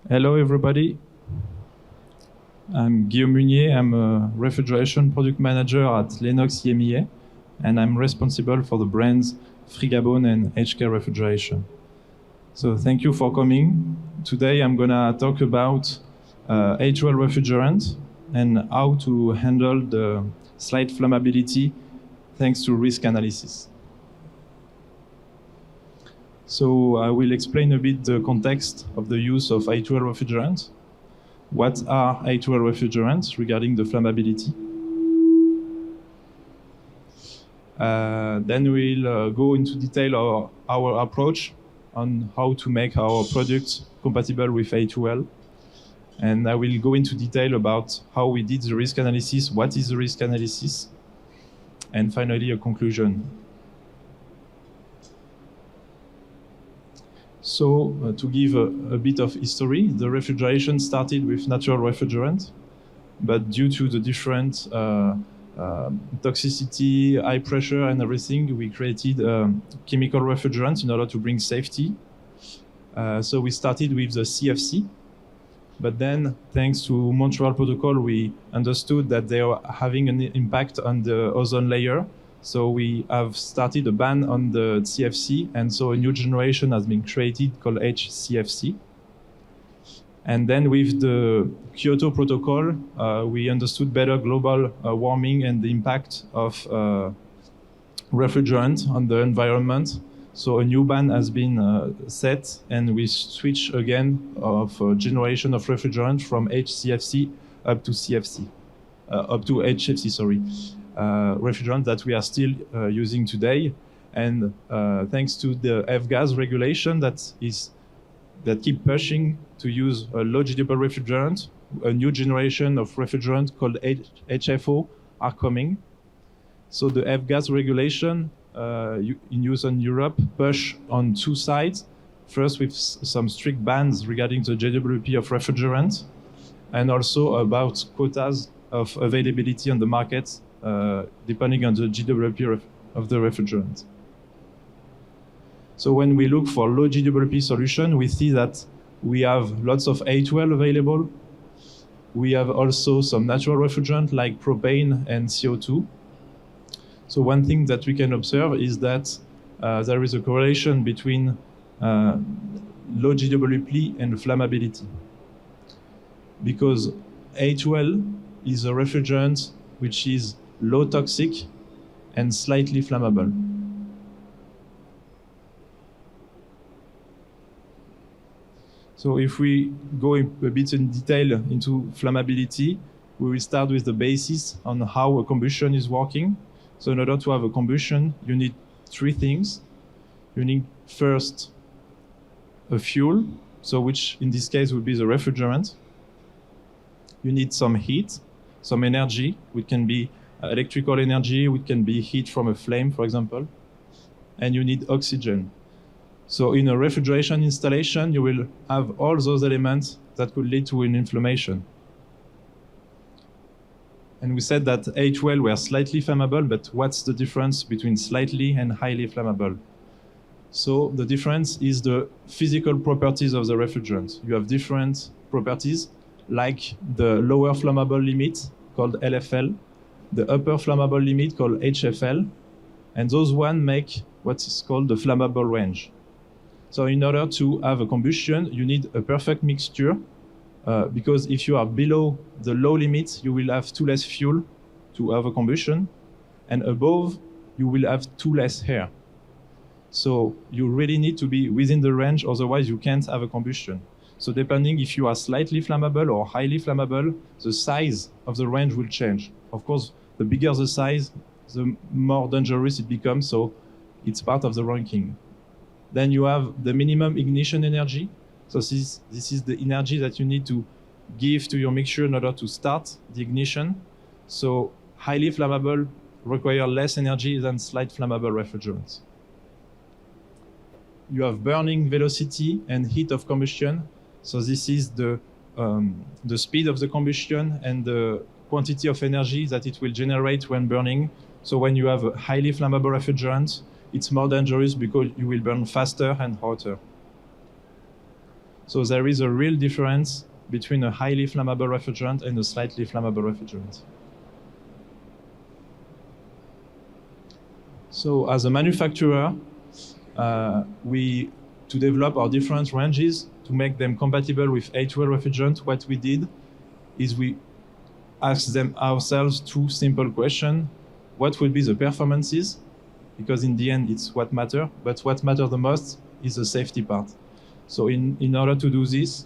Hello, everybody. I'm Guillaume Munier. I'm a refrigeration product manager at Lennox EMEA, and I'm responsible for the brands Frigabone and HK Refrigeration. So thank you for coming. Today I'm going to talk about A2L refrigerant and how to handle the slight flammability thanks to risk analysis. So I will explain a bit the context of the use of A2L refrigerant. What are A2L refrigerants regarding the flammability? Then we'll go into detail our approach on how to make our products compatible with A2L. And I will go into detail about how we did the risk analysis, what is the risk analysis, and finally a conclusion. So to give a bit of history, the refrigeration started with natural refrigerant, but due to the different toxicity, high pressure and everything, we created chemical refrigerant in order to bring safety. So we started with the CFC, but then thanks to Montreal Protocol, we understood that they are having an impact on the ozone layer. So we have started a ban on the CFC, and so a new generation has been created called HCFC. And then with the Kyoto Protocol, we understood better global warming and the impact of refrigerant on the environment. So a new ban has been set, and we switch again of a generation of refrigerant from HCFC up to CFC, up to HFC, sorry. Refrigerant that we are still using today, and thanks to the F-gas regulation that keep pushing to use a low GWP refrigerant, a new generation of refrigerant called HFO are coming. So the F-gas regulation in use in Europe push on two sides. First, with some strict bans regarding the GWP of refrigerant, and also about quotas of availability on the market depending on the GWP of the refrigerant. So when we look for low GWP solution, we see that we have lots of A2L available. We have also some natural refrigerant like propane and CO2. So one thing that we can observe is that there is a correlation between low GWP and flammability. Because A2L is a refrigerant which is low toxic and slightly flammable. So if we go a bit in detail into flammability, we will start with the basis on how a combustion is working. So in order to have a combustion, you need three things. You need first a fuel, so which in this case would be the refrigerant. You need some heat, some energy, which can be electrical energy, which can be heat from a flame, for example. And you need oxygen. So in a refrigeration installation, you will have all those elements that could lead to an inflammation. And we said that A2L were slightly flammable, but what's the difference between slightly and highly flammable? So the difference is the physical properties of the refrigerant. You have different properties, like the lower flammable limit, called LFL, the upper flammable limit, called HFL, and those one make what is called the flammable range. So in order to have a combustion, you need a perfect mixture, because if you are below the low limit, you will have too less fuel to have a combustion, and above, you will have too less air. So you really need to be within the range, otherwise you can't have a combustion. So depending if you are slightly flammable or highly flammable, the size of the range will change. Of course, the bigger the size, the more dangerous it becomes, so it's part of the ranking. Then you have the minimum ignition energy. So this is the energy that you need to give to your mixture in order to start the ignition. So highly flammable require less energy than slight flammable refrigerants. You have burning velocity and heat of combustion. So this is the speed of the combustion and the quantity of energy that it will generate when burning. So when you have a highly flammable refrigerant, it's more dangerous because you will burn faster and hotter. So there is a real difference between a highly flammable refrigerant and a slightly flammable refrigerant. So as a manufacturer, to develop our different ranges, to make them compatible with A2L refrigerant, what we did is we asked them ourselves two simple questions. What will be the performances? Because in the end, it's what matters. But what matters the most is the safety part. So in order to do this,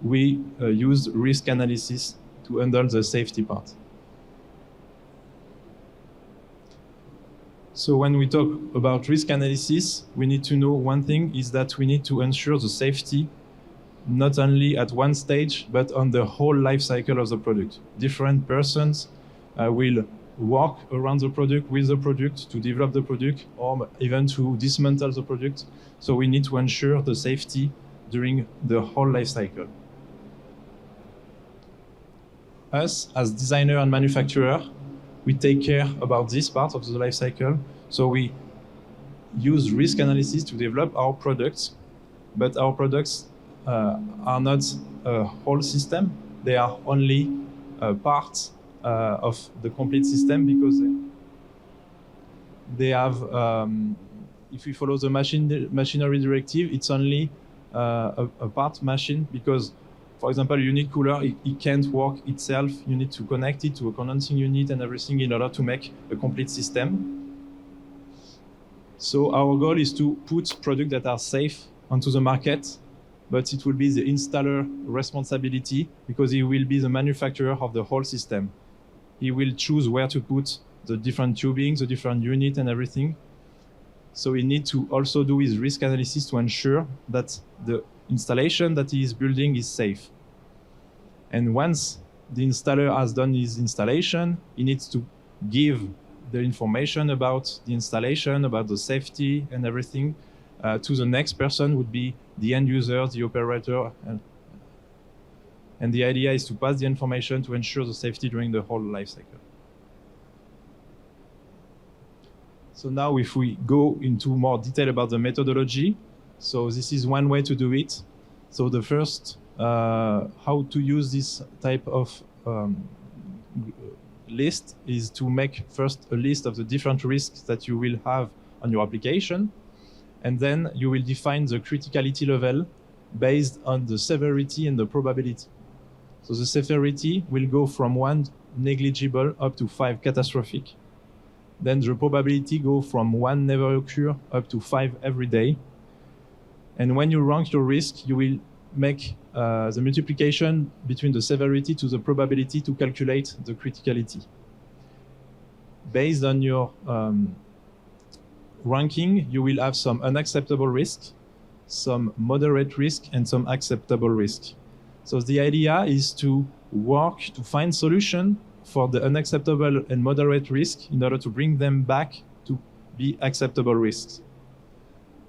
we used risk analysis to handle the safety part. So when we talk about risk analysis, we need to know one thing is that we need to ensure the safety not only at one stage, but on the whole life cycle of the product. Different persons will work around the product, with the product, to develop the product, or even to dismantle the product. So we need to ensure the safety during the whole life cycle. Us, as designer and manufacturer, we take care about this part of the life cycle. So we use risk analysis to develop our products, but our products are not a whole system. They are only parts of the complete system, because they have, if we follow the machinery directive, it's only a part machine, because, for example, a unit cooler, it can't work itself. You need to connect it to a condensing unit and everything in order to make a complete system. So our goal is to put products that are safe onto the market, but it will be the installer responsibility, because he will be the manufacturer of the whole system. He will choose where to put the different tubings, the different units and everything. So he needs to also do his risk analysis to ensure that the installation that he is building is safe. And once the installer has done his installation, he needs to give the information about the installation, about the safety and everything to the next person, would be the end user, the operator. And the idea is to pass the information to ensure the safety during the whole life cycle. So now if we go into more detail about the methodology, so this is one way to do it. So the first, how to use this type of list is to make first a list of the different risks that you will have on your application. And then you will define the criticality level based on the severity and the probability. So the severity will go from 1 negligible up to 5 catastrophic. Then the probability go from 1 never occur up to 5 every day. And when you rank your risk, you will make the multiplication between the severity to the probability to calculate the criticality. Based on your ranking, you will have some unacceptable risk, some moderate risk, and some acceptable risk. So the idea is to work to find solution for the unacceptable and moderate risk in order to bring them back to be acceptable risks.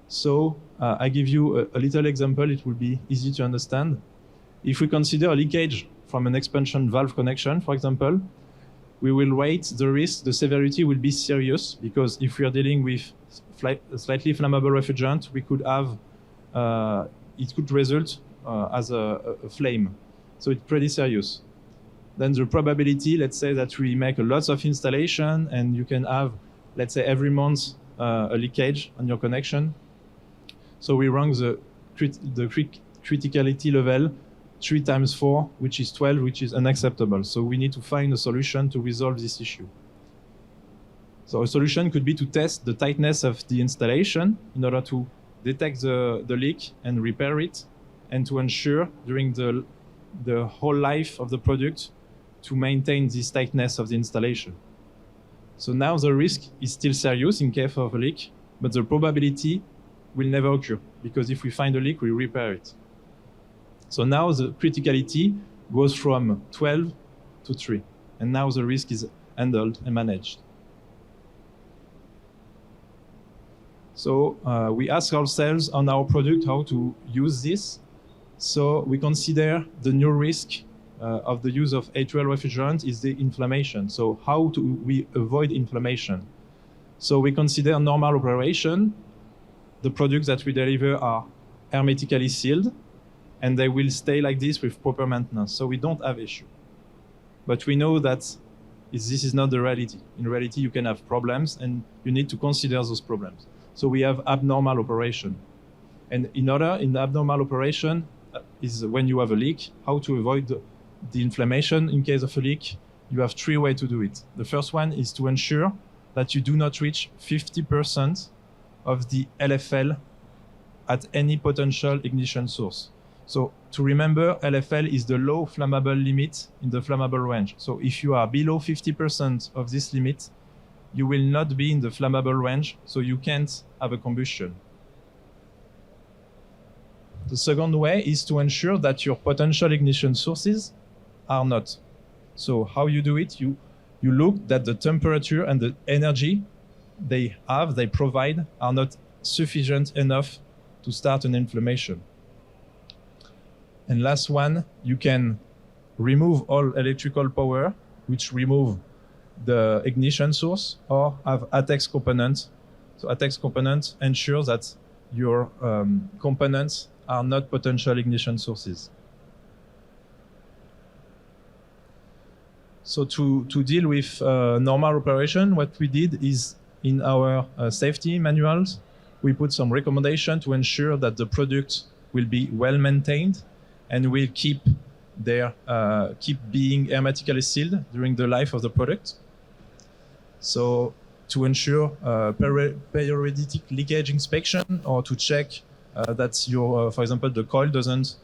So I give you a little example, it will be easy to understand. If we consider a leakage from an expansion valve connection, for example, we will rate the risk, the severity will be serious, because if we are dealing with a slightly flammable refrigerant, we could have, it could result as a flame. So it's pretty serious. Then the probability, let's say that we make a lot of installation and you can have, let's say every month, a leakage on your connection. So we rank the criticality level 3 times 4, which is 12, which is unacceptable. So we need to find a solution to resolve this issue. So a solution could be to test the tightness of the installation in order to detect the leak and repair it, and to ensure during the whole life of the product to maintain this tightness of the installation. So now the risk is still serious in case of a leak, but the probability will never occur, because if we find a leak, we repair it. So now the criticality goes from 12 to 3, and now the risk is handled and managed. So we ask ourselves on our product how to use this. So we consider the new risk of the use of A2L refrigerant is the inflammation. So how do we avoid inflammation? So we consider normal operation. The products that we deliver are hermetically sealed. and they will stay like this with proper maintenance. So we don't have issue. But we know that this is not the reality. In reality, you can have problems, and you need to consider those problems. So we have abnormal operation. And in abnormal operation is when you have a leak, how to avoid the inflammation in case of a leak. You have 3 ways to do it. The first one is to ensure that you do not reach 50% of the LFL at any potential ignition source. So to remember, LFL is the low flammable limit in the flammable range. So if you are below 50% of this limit, you will not be in the flammable range, so you can't have a combustion. The second way is to ensure that your potential ignition sources are not. So how you do it? You look that the temperature and the energy they provide are not sufficient enough to start an inflammation. And last one, you can remove all electrical power, which remove the ignition source, or have ATEX component. So ATEX component ensures that your components are not potential ignition sources. So to deal with normal operation, what we did is in our safety manuals, we put some recommendation to ensure that the product will be well maintained and will keep being hermetically sealed during the life of the product. So to ensure periodic leakage inspection, or to check that your, for example, the coil doesn't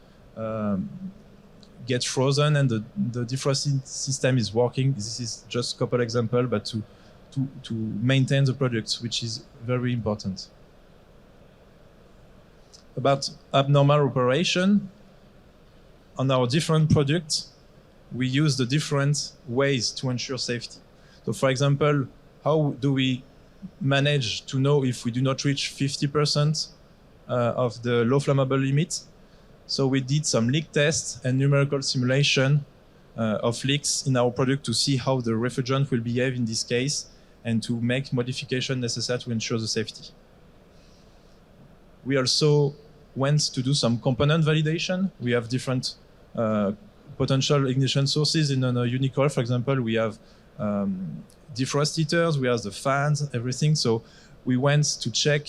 get frozen and the defrosting system is working. This is just a couple examples, but to maintain the product, which is very important. About abnormal operation, on our different products, we use the different ways to ensure safety. So for example, how do we manage to know if we do not reach 50% of the low flammable limit? So we did some leak tests and numerical simulation of leaks in our product to see how the refrigerant will behave in this case and to make modification necessary to ensure the safety. We also went to do some component validation. We have different potential ignition sources in a unicoil. For example, we have defrost heaters, we have the fans, everything. So we went to check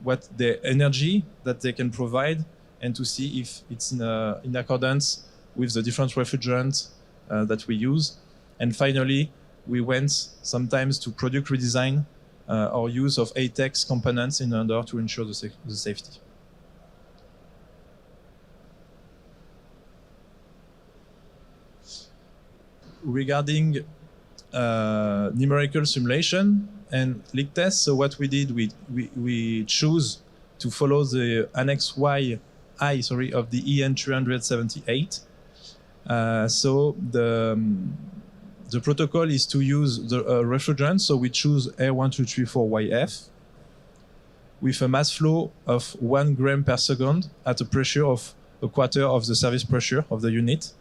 what the energy that they can provide and to see if it's in accordance with the different refrigerants that we use. And finally, we went sometimes to product redesign or use of ATEX components in order to ensure the safety. Regarding numerical simulation and leak tests, so what we did, we choose to follow the Annex I of the EN 378. So the protocol is to use the refrigerant, so we choose A1234YF with a mass flow of 1 gram per second at a pressure of a quarter of the service pressure of the unit,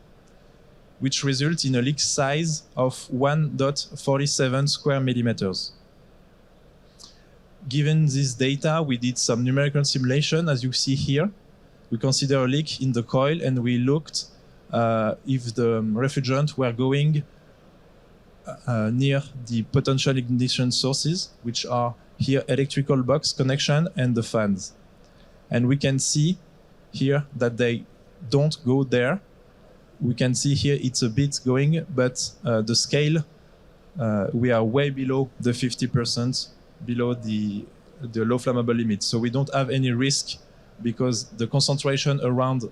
which results in a leak size of 1.47 square millimeters. Given this data, we did some numerical simulation, as you see here. We consider a leak in the coil, and we looked if the refrigerant were going near the potential ignition sources, which are here electrical box connection and the fans. And we can see here that they don't go there. We can see here it's a bit going, but the scale, we are way below the 50%, below the low flammable limit. So we don't have any risk because the concentration around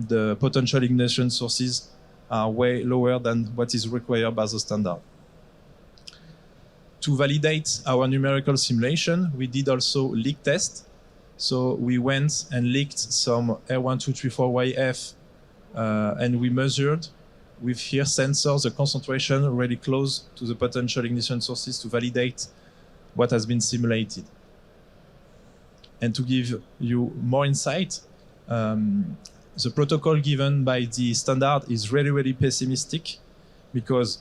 the potential ignition sources are way lower than what is required by the standard. To validate our numerical simulation, we did also leak test. So we went and leaked some R1234YF and we measured with here sensors the concentration really close to the potential ignition sources to validate what has been simulated. And to give you more insight, the protocol given by the standard is really, really pessimistic because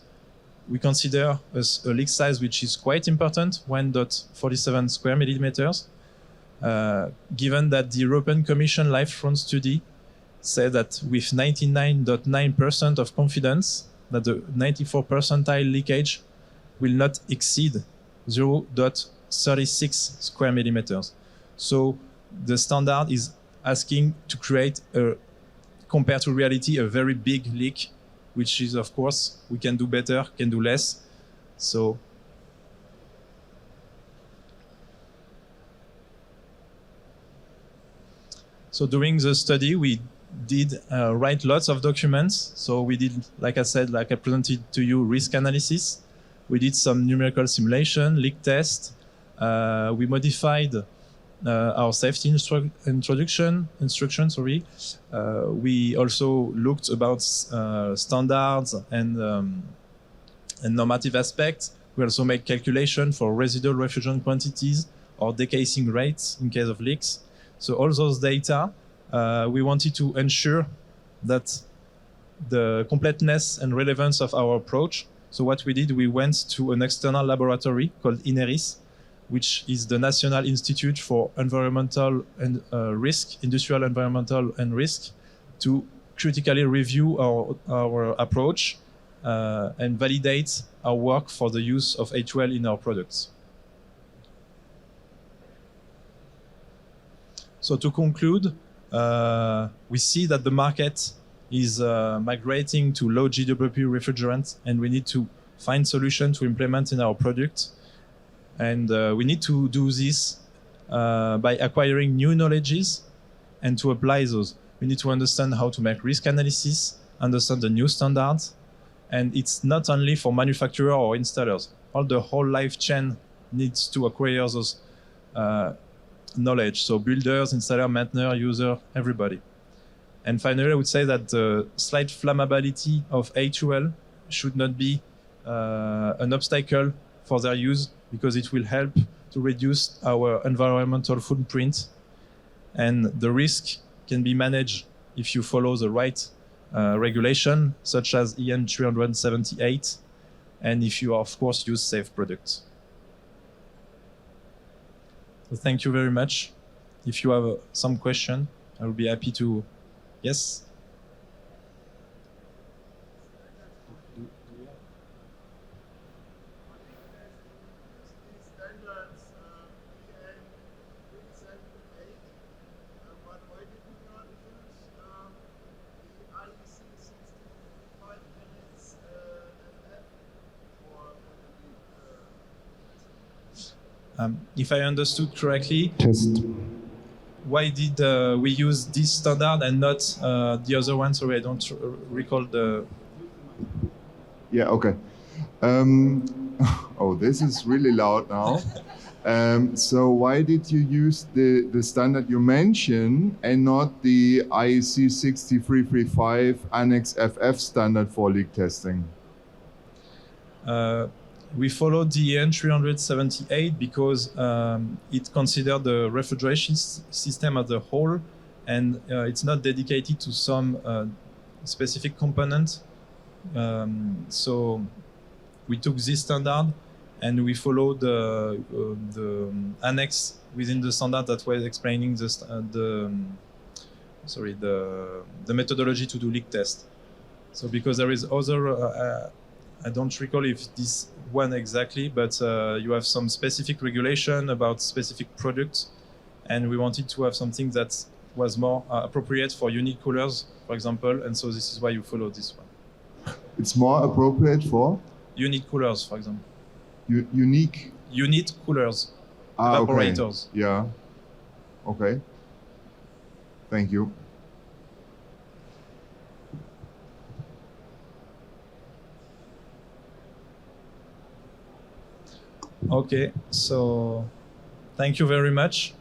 we consider a leak size which is quite important, 1.47 square millimeters, given that the European Commission life front study say that with 99.9% of confidence that the 94 percentile leakage will not exceed 0.36 square millimeters. So the standard is asking to create, compared to reality, a very big leak, which is, of course, we can do better, can do less. So during the study, we did write lots of documents. So we did, like I said, like I presented to you, risk analysis. We did some numerical simulation, leak test. We modified our safety instruction. We also looked about standards and normative aspects. We also made calculation for residual refrigerant quantities or decasing rates in case of leaks. So all those data, we wanted to ensure that the completeness and relevance of our approach. So what we did, we went to an external laboratory called INERIS, which is the National Institute for Environmental and Risk, Industrial Environmental and Risk, to critically review our approach and validate our work for the use of A2L in our products. So to conclude, we see that the market is migrating to low GWP refrigerants, and we need to find solutions to implement in our product. And we need to do this by acquiring new knowledges and to apply those. We need to understand how to make risk analysis, understand the new standards. And it's not only for manufacturers or installers. The whole life chain needs to acquire those knowledge. So builders, installer, maintainer, user, everybody. And finally, I would say that the slight flammability of A2L should not be an obstacle for their use, because it will help to reduce our environmental footprint. And the risk can be managed if you follow the right regulation, such as EN 378, and if you, of course, use safe products. So thank you very much. If you have some question, I will be happy to. Yes? If I understood correctly, why did we use this standard and not the other one? Sorry, I don't recall the... Yeah, okay. Oh, this is really loud now. So why did you use the standard you mentioned and not the IEC 6335 Annex FF standard for leak testing? We followed the EN 378 because it considered the refrigeration system as a whole, and it's not dedicated to some specific component. So we took this standard and we followed the annex within the standard that was explaining the methodology to do leak test. So because there is other, I don't recall if this one exactly, but you have some specific regulation about specific products, and we wanted to have something that was more appropriate for unit coolers, for example, and so this is why you follow this one. It's more appropriate for? Unit coolers, for example. Unique? Unit coolers, evaporators. Okay. Yeah, okay. Thank you. Okay, so thank you very much.